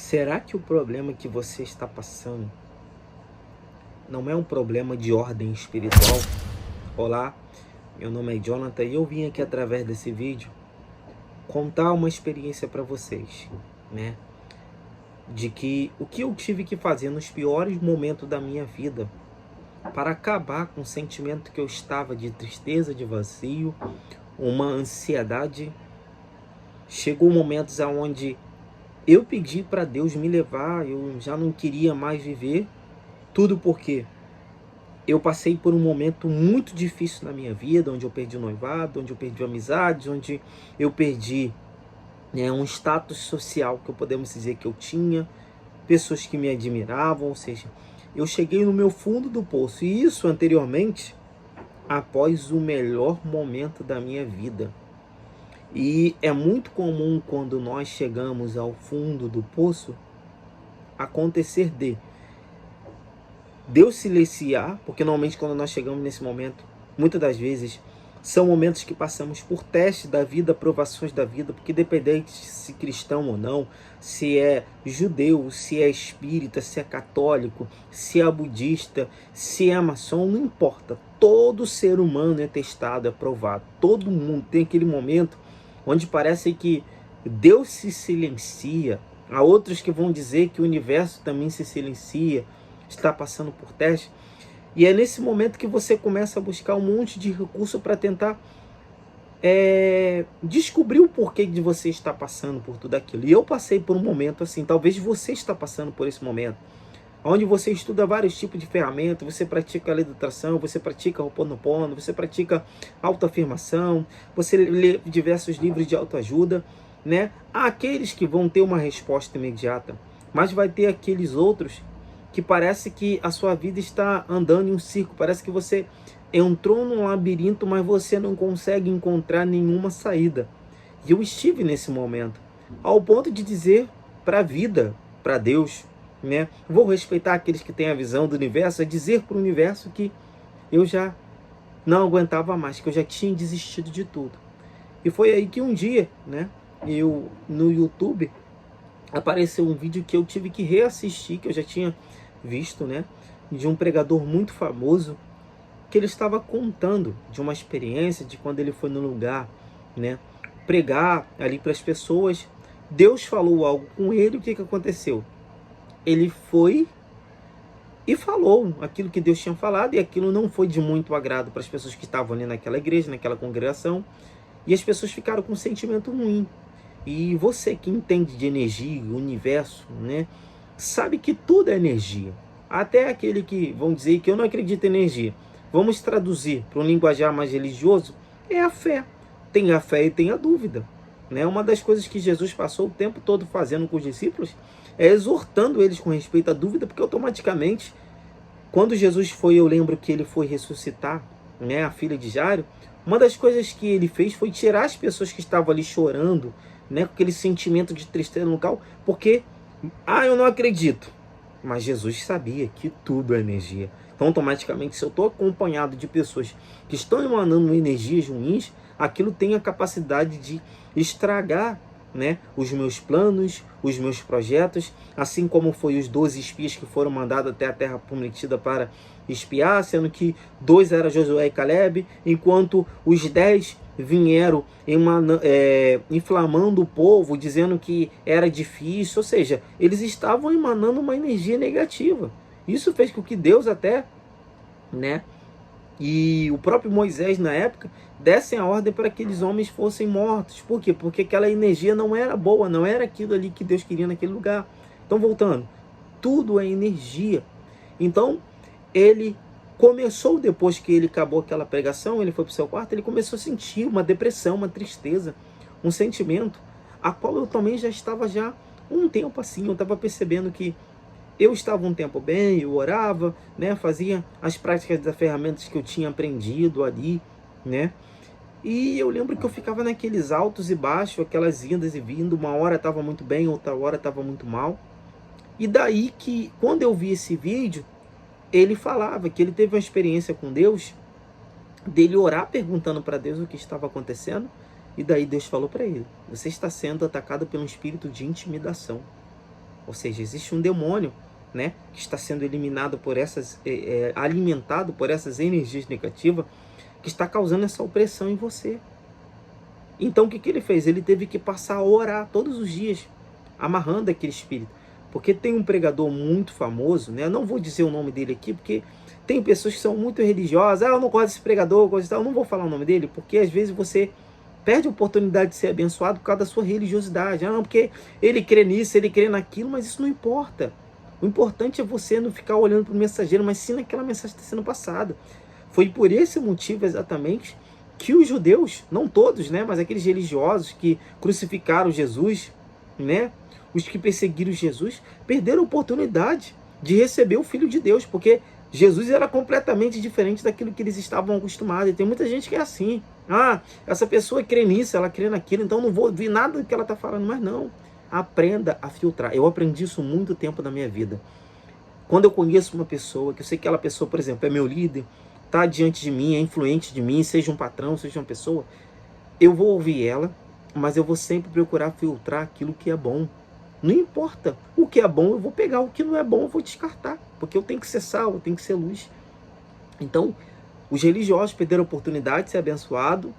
Será que o problema que você está passando não é um problema de ordem espiritual? Olá, meu nome é Jonathan e eu vim aqui através desse vídeo contar uma experiência para vocês, né? De que o que eu tive que fazer nos piores momentos da minha vida para acabar com o sentimento que eu estava de tristeza, de vazio, uma ansiedade. Chegou momentos aonde eu pedi para Deus me levar, eu já não queria mais viver, tudo porque eu passei por um momento muito difícil na minha vida, onde eu perdi o noivado, onde eu perdi amizade, onde eu perdi, um status social que podemos dizer que eu tinha, pessoas que me admiravam, ou seja, eu cheguei no meu fundo do poço, e isso anteriormente, após o melhor momento da minha vida. E é muito comum quando nós chegamos ao fundo do poço, acontecer de Deus silenciar, porque normalmente quando nós chegamos nesse momento, muitas das vezes, são momentos que passamos por testes da vida, provações da vida, porque independente se cristão ou não, se é judeu, se é espírita, se é católico, se é budista, se é maçom, não importa. Todo ser humano é testado, é provado. Todo mundo tem aquele momento onde parece que Deus se silencia. Há outros que vão dizer que o universo também se silencia, está passando por teste. E é nesse momento que você começa a buscar um monte de recurso para tentar descobrir o porquê de você estar passando por tudo aquilo. E eu passei por um momento assim, talvez você está passando por esse momento, onde você estuda vários tipos de ferramentas, você pratica a lei da atração, você pratica Ho'oponopono, você pratica autoafirmação, você lê diversos livros de autoajuda, né? Há aqueles que vão ter uma resposta imediata, mas vai ter aqueles outros que parece que a sua vida está andando em um círculo, parece que você entrou num labirinto, mas você não consegue encontrar nenhuma saída. E eu estive nesse momento, ao ponto de dizer para a vida, para Deus, né? Vou respeitar aqueles que têm a visão do universo, é dizer para o universo que eu já não aguentava mais, que eu já tinha desistido de tudo. E foi aí que um dia, né, eu no YouTube apareceu um vídeo que eu tive que reassistir, que eu já tinha visto, né, de um pregador muito famoso, que ele estava contando de uma experiência de quando ele foi no lugar, né, pregar ali para as pessoas. Deus falou algo com ele, o que aconteceu? Ele foi e falou aquilo que Deus tinha falado, e aquilo não foi de muito agrado para as pessoas que estavam ali naquela igreja, naquela congregação, e as pessoas ficaram com um sentimento ruim. E você que entende de energia, universo, né, sabe que tudo é energia. Até aquele que vão dizer que eu não acredito em energia. Vamos traduzir para um linguajar mais religioso, é a fé. Tem a fé e tem a dúvida, né? Uma das coisas que Jesus passou o tempo todo fazendo com os discípulos é exortando eles com respeito à dúvida, porque automaticamente, quando Jesus foi, eu lembro que ele foi ressuscitar, né, a filha de Jairo, uma das coisas que ele fez foi tirar as pessoas que estavam ali chorando, né, com aquele sentimento de tristeza no local, porque, eu não acredito. Mas Jesus sabia que tudo é energia. Então, automaticamente, se eu estou acompanhado de pessoas que estão emanando energias ruins, aquilo tem a capacidade de estragar, né, os meus planos, os meus projetos, assim como foi os 12 espias que foram mandados até a terra prometida para espiar, sendo que 2 eram Josué e Caleb, enquanto os 10 vieram inflamando o povo, dizendo que era difícil, ou seja, eles estavam emanando uma energia negativa. Isso fez com que Deus até, né, e o próprio Moisés na época dessem a ordem para que aqueles homens fossem mortos. Por quê? Porque aquela energia não era boa, não era aquilo ali que Deus queria naquele lugar. Então, voltando, tudo é energia. Então, ele começou, depois que ele acabou aquela pregação, ele foi para o seu quarto, ele começou a sentir uma depressão, uma tristeza, um sentimento, a qual eu também já estava um tempo assim, eu estava percebendo que eu estava um tempo bem, eu orava, né, fazia as práticas das ferramentas que eu tinha aprendido ali, né, e eu lembro que eu ficava naqueles altos e baixos, aquelas indas e vindas, uma hora estava muito bem, outra hora estava muito mal. E daí que, quando eu vi esse vídeo, ele falava que ele teve uma experiência com Deus, dele orar perguntando para Deus o que estava acontecendo, e daí Deus falou para ele: você está sendo atacado por um espírito de intimidação. Ou seja, existe um demônio, né, que está sendo eliminado por alimentado por essas energias negativas, que está causando essa opressão em você. Então o que ele fez? Ele teve que passar a orar todos os dias, amarrando aquele espírito. Porque tem um pregador muito famoso, né? Eu não vou dizer o nome dele aqui, porque tem pessoas que são muito religiosas. Eu não gosto desse pregador, coisa e tal. Eu não vou falar o nome dele, porque às vezes você perde a oportunidade de ser abençoado por causa da sua religiosidade. Não, porque ele crê nisso, ele crê naquilo, mas isso não importa. O importante é você não ficar olhando para o mensageiro, mas sim naquela mensagem que está sendo passada. Foi por esse motivo exatamente que os judeus, não todos, né, mas aqueles religiosos que crucificaram Jesus, né, os que perseguiram Jesus, perderam a oportunidade de receber o Filho de Deus, porque Jesus era completamente diferente daquilo que eles estavam acostumados. E tem muita gente que é assim. Ah, essa pessoa crê nisso, ela crê naquilo, então não vou ouvir nada do que ela está falando. Mas não, aprenda a filtrar. Eu aprendi isso muito tempo da minha vida. Quando eu conheço uma pessoa, que eu sei que aquela pessoa, por exemplo, é meu líder, está diante de mim, é influente de mim, seja um patrão, seja uma pessoa, eu vou ouvir ela, mas eu vou sempre procurar filtrar aquilo que é bom. Não importa o que é bom, eu vou pegar. O que não é bom, eu vou descartar. Porque eu tenho que ser sal, eu tenho que ser luz. Então, os religiosos perderam a oportunidade de ser abençoado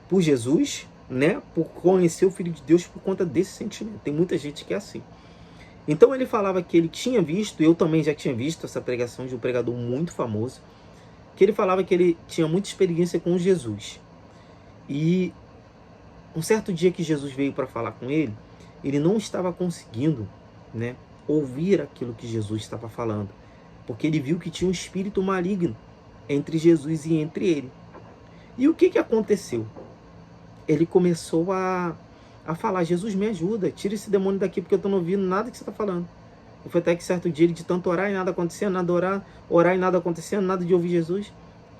por Jesus, né? Por conhecer o Filho de Deus por conta desse sentimento. Tem muita gente que é assim. Então, ele falava que ele tinha visto, eu também já tinha visto essa pregação de um pregador muito famoso, que ele falava que ele tinha muita experiência com Jesus. E um certo dia que Jesus veio para falar com ele, ele não estava conseguindo, né, ouvir aquilo que Jesus estava falando, porque ele viu que tinha um espírito maligno entre Jesus e entre ele. E o que aconteceu? Ele começou a falar: Jesus, me ajuda, tira esse demônio daqui, porque eu estou não ouvindo nada que você está falando. E foi até que certo dia, ele de tanto orar e nada acontecendo, nada orar e nada acontecendo, nada de ouvir Jesus.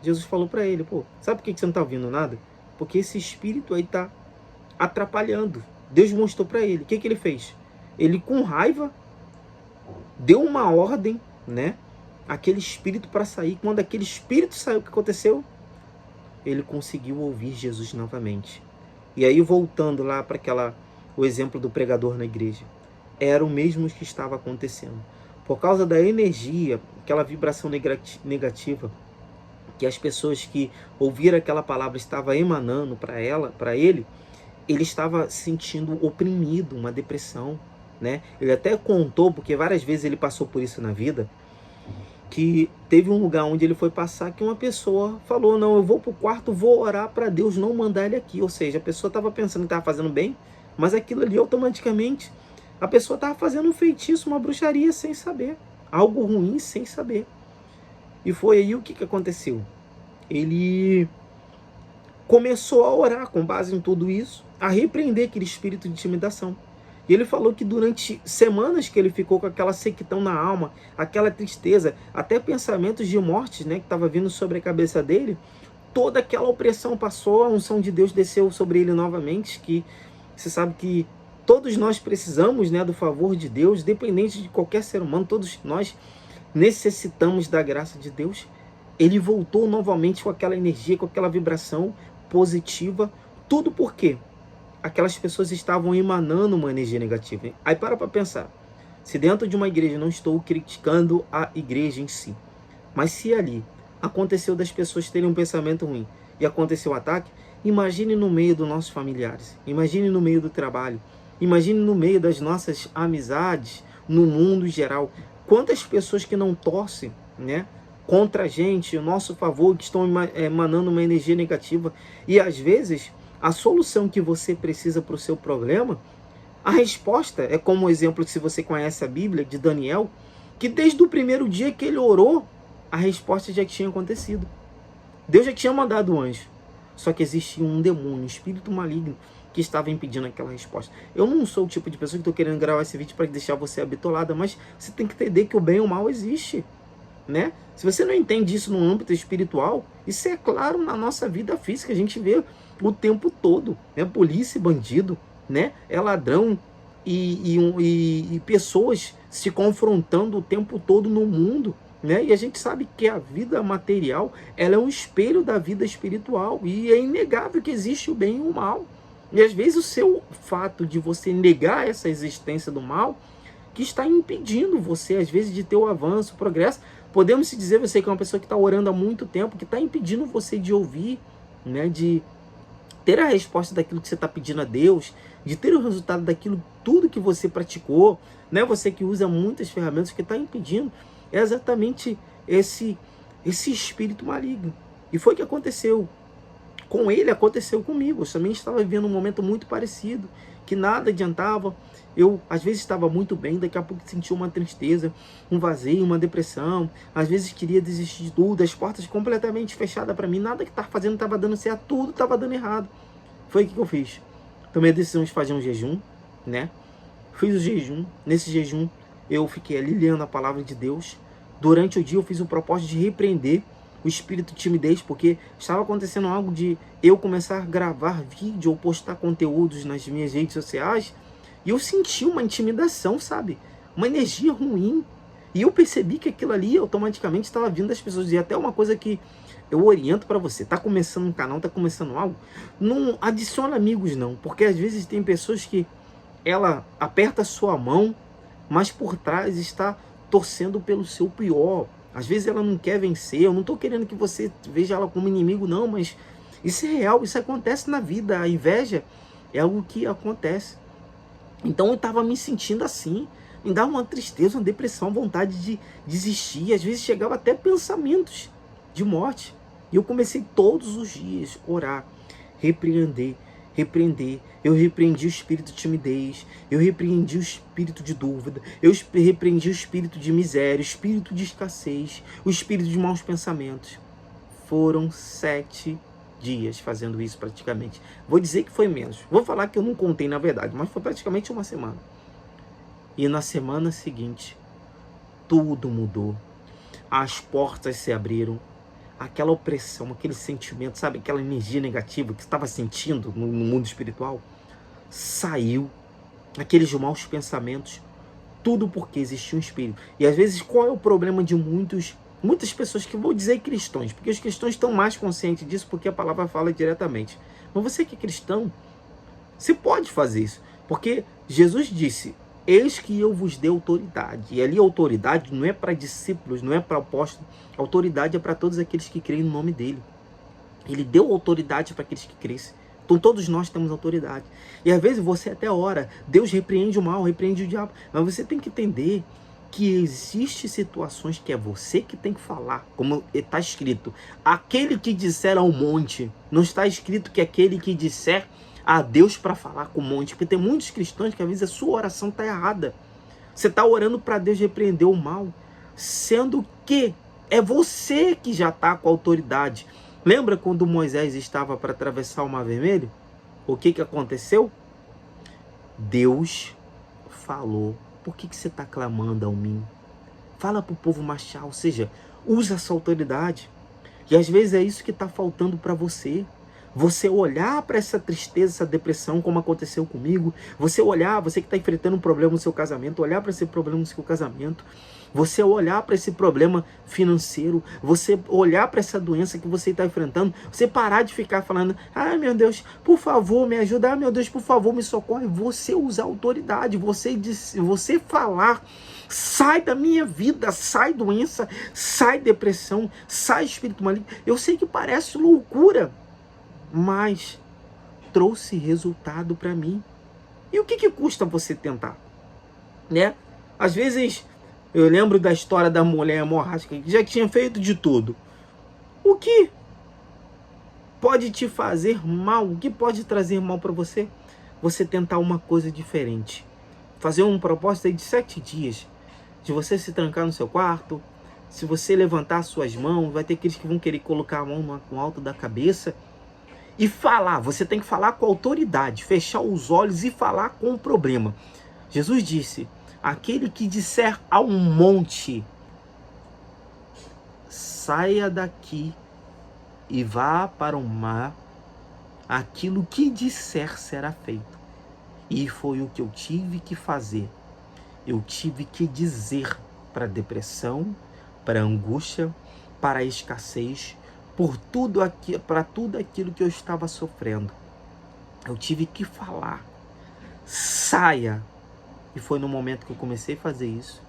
Jesus falou para ele: pô, sabe por que você não está ouvindo nada? Porque esse espírito aí está atrapalhando. Deus mostrou para ele. O que ele fez? Ele, com raiva, deu uma ordem, né, aquele espírito para sair. Quando aquele espírito saiu, o que aconteceu? Ele conseguiu ouvir Jesus novamente. E aí, voltando lá para o exemplo do pregador na igreja, era o mesmo que estava acontecendo. Por causa da energia, aquela vibração negativa, que as pessoas que ouviram aquela palavra estavam emanando para ele estava se sentindo oprimido, uma depressão, né? Ele até contou, porque várias vezes ele passou por isso na vida, que teve um lugar onde ele foi passar que uma pessoa falou: não, eu vou para o quarto, vou orar para Deus não mandar ele aqui. Ou seja, a pessoa estava pensando que estava fazendo bem, mas aquilo ali automaticamente, a pessoa estava fazendo um feitiço, uma bruxaria sem saber, algo ruim sem saber. E foi aí o que aconteceu? Ele começou a orar com base em tudo isso, a repreender aquele espírito de intimidação. E ele falou que durante semanas que ele ficou com aquela sequidão na alma, aquela tristeza, até pensamentos de morte, né, que estava vindo sobre a cabeça dele, toda aquela opressão passou, a unção de Deus desceu sobre ele novamente, que você sabe que todos nós precisamos, né, do favor de Deus, independente de qualquer ser humano, todos nós necessitamos da graça de Deus. Ele voltou novamente com aquela energia, com aquela vibração positiva. Tudo por quê? Aquelas pessoas estavam emanando uma energia negativa. Aí para pensar. Se dentro de uma igreja, não estou criticando a igreja em si, mas se ali aconteceu das pessoas terem um pensamento ruim e aconteceu um ataque, imagine no meio dos nossos familiares, imagine no meio do trabalho, imagine no meio das nossas amizades, no mundo geral. Quantas pessoas que não torcem, né, contra a gente, o nosso favor, que estão emanando uma energia negativa. E às vezes, a solução que você precisa para o seu problema, a resposta é como o exemplo que, se você conhece a Bíblia, de Daniel, que desde o primeiro dia que ele orou, a resposta já tinha acontecido. Deus já tinha mandado o anjo. Só que existia um demônio, um espírito maligno, que estava impedindo aquela resposta. Eu não sou o tipo de pessoa que estou querendo gravar esse vídeo para deixar você habitolada, mas você tem que entender que o bem e o mal existe, né? Se você não entende isso no âmbito espiritual, isso é claro na nossa vida física. A gente vê o tempo todo, né? Polícia e bandido, né? É ladrão e pessoas se confrontando o tempo todo no mundo, né? E a gente sabe que a vida material, ela é um espelho da vida espiritual, e é inegável que existe o bem e o mal. E às vezes o seu fato de você negar essa existência do mal que está impedindo você, às vezes, de ter o avanço, o progresso. Podemos se dizer, você que é uma pessoa que está orando há muito tempo, que está impedindo você de ouvir, né, de ter a resposta daquilo que você está pedindo a Deus, de ter o resultado daquilo tudo que você praticou, né? Você que usa muitas ferramentas, que está impedindo é exatamente esse espírito maligno. E foi o que aconteceu com ele, aconteceu comigo. Eu também estava vivendo um momento muito parecido, que nada adiantava. Eu, às vezes, estava muito bem, daqui a pouco sentia uma tristeza, um vazio, uma depressão. Às vezes queria desistir de tudo, as portas completamente fechadas para mim. Nada que estava fazendo estava dando certo, tudo estava dando errado. Foi o que eu fiz. Tomei a decisão de fazer um jejum, né? Fiz o jejum. Nesse jejum, eu fiquei ali lendo a palavra de Deus. Durante o dia, eu fiz o propósito de repreender o espírito de timidez, porque estava acontecendo algo de eu começar a gravar vídeo ou postar conteúdos nas minhas redes sociais, e eu senti uma intimidação, sabe? Uma energia ruim. E eu percebi que aquilo ali automaticamente estava vindo das pessoas. E até uma coisa que eu oriento para você, tá começando um canal, tá começando algo, não adiciona amigos não, porque às vezes tem pessoas que ela aperta a sua mão, mas por trás está torcendo pelo seu pior. Às vezes ela não quer vencer. Eu não estou querendo que você veja ela como inimigo, não, mas isso é real, isso acontece na vida. A inveja é algo que acontece. Então eu estava me sentindo assim, me dava uma tristeza, uma depressão, vontade de desistir. Às vezes chegava até pensamentos de morte. E eu comecei todos os dias a orar, repreender. Eu repreendi o espírito de timidez, eu repreendi o espírito de dúvida, eu repreendi o espírito de miséria, o espírito de escassez, o espírito de maus pensamentos. Foram 7 dias fazendo isso praticamente. Vou dizer que foi menos. Vou falar que eu não contei na verdade, mas foi praticamente uma semana. E na semana seguinte, tudo mudou. As portas se abriram. Aquela opressão, aquele sentimento, sabe? Aquela energia negativa que você estava sentindo no mundo espiritual, saiu. Aqueles maus pensamentos, tudo porque existia um espírito. E às vezes, qual é o problema de muitas pessoas que vou dizer cristãos? Porque os cristãos estão mais conscientes disso, porque a palavra fala diretamente. Mas você que é cristão, você pode fazer isso. Porque Jesus disse: eis que eu vos dei autoridade. E ali a autoridade não é para discípulos, não é para apóstolos. A autoridade é para todos aqueles que creem no nome dele. Ele deu autoridade para aqueles que crescem. Então todos nós temos autoridade. E às vezes você até ora, Deus repreende o mal, repreende o diabo. Mas você tem que entender que existem situações que é você que tem que falar. Como está escrito, aquele que disser ao monte. Não está escrito que aquele que disser a Deus para falar com o monte. Porque tem muitos cristãos que às vezes a sua oração está errada. Você está orando para Deus repreender o mal, sendo que é você que já está com a autoridade. Lembra quando Moisés estava para atravessar o Mar Vermelho? O que aconteceu? Deus falou: por que você está clamando a mim? Fala para o povo marchar, ou seja, usa essa autoridade. E às vezes é isso que está faltando para você. Você olhar para essa tristeza, essa depressão, como aconteceu comigo. Você olhar, você que está enfrentando um problema no seu casamento, olhar para esse problema no seu casamento. Você olhar para esse problema financeiro. Você olhar para essa doença que você está enfrentando. Você parar de ficar falando: ai meu Deus, por favor me ajuda. Ai meu Deus, por favor me socorre. Você usar autoridade. Você falar: sai da minha vida, sai doença, sai depressão, sai espírito maligno. Eu sei que parece loucura, mas trouxe resultado para mim. E o que custa você tentar? Né? Às vezes, eu lembro da história da mulher hemorrágica, que já tinha feito de tudo. O que pode te fazer mal? O que pode trazer mal para você? Você tentar uma coisa diferente. Fazer um propósito aí de 7 dias. De você se trancar no seu quarto. Se você levantar suas mãos, vai ter aqueles que vão querer colocar a mão no alto da cabeça. E falar, você tem que falar com autoridade, fechar os olhos e falar com o problema. Jesus disse: aquele que disser a um monte, saia daqui e vá para o mar, aquilo que disser será feito. E foi o que eu tive que fazer. Eu tive que dizer para a depressão, para a angústia, para a escassez, para tudo aquilo que eu estava sofrendo. Eu tive que falar: saia E foi no momento que eu comecei a fazer isso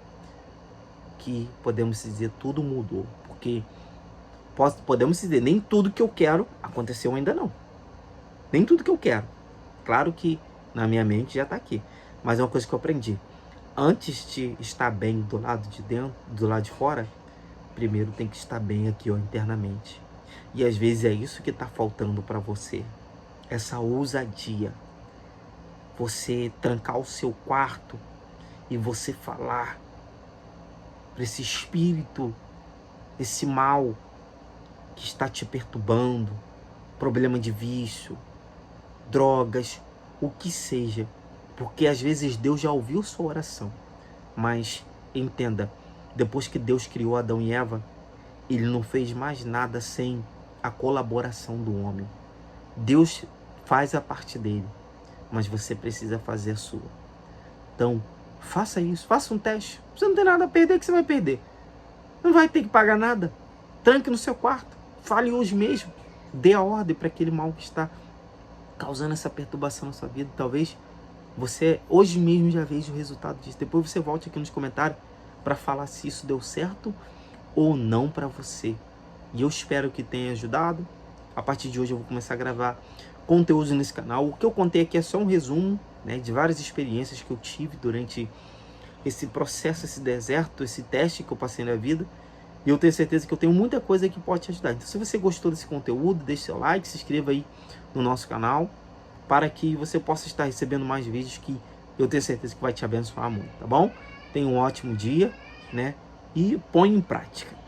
que, podemos dizer, tudo mudou. Porque podemos dizer, nem tudo que eu quero aconteceu ainda não. Nem tudo que eu quero. Claro que na minha mente já está aqui. Mas é uma coisa que eu aprendi. Antes de estar bem do lado de dentro, do lado de fora, primeiro tem que estar bem aqui, ó, internamente. E às vezes é isso que está faltando para você. Essa ousadia. Você trancar o seu quarto e você falar para esse espírito, esse mal que está te perturbando, problema de vício, drogas, o que seja. Porque às vezes Deus já ouviu sua oração. Mas entenda, depois que Deus criou Adão e Eva, Ele não fez mais nada sem a colaboração do homem. Deus faz a parte dele, mas você precisa fazer a sua. Então, faça isso, faça um teste. Você não tem nada a perder, que você vai perder. Não vai ter que pagar nada. Tranque no seu quarto. Fale hoje mesmo. Dê a ordem para aquele mal que está causando essa perturbação na sua vida. Talvez você hoje mesmo já veja o resultado disso. Depois você volte aqui nos comentários para falar se isso deu certo ou não para você. E eu espero que tenha ajudado. A partir de hoje eu vou começar a gravar conteúdo nesse canal. O que eu contei aqui é só um resumo, né, de várias experiências que eu tive durante esse processo, esse deserto, esse teste que eu passei na vida. E eu tenho certeza que eu tenho muita coisa que pode te ajudar. Então, se você gostou desse conteúdo, deixe seu like, se inscreva aí no nosso canal, para que você possa estar recebendo mais vídeos que eu tenho certeza que vai te abençoar muito, tá bom? Tenha um ótimo dia, né? E põe em prática.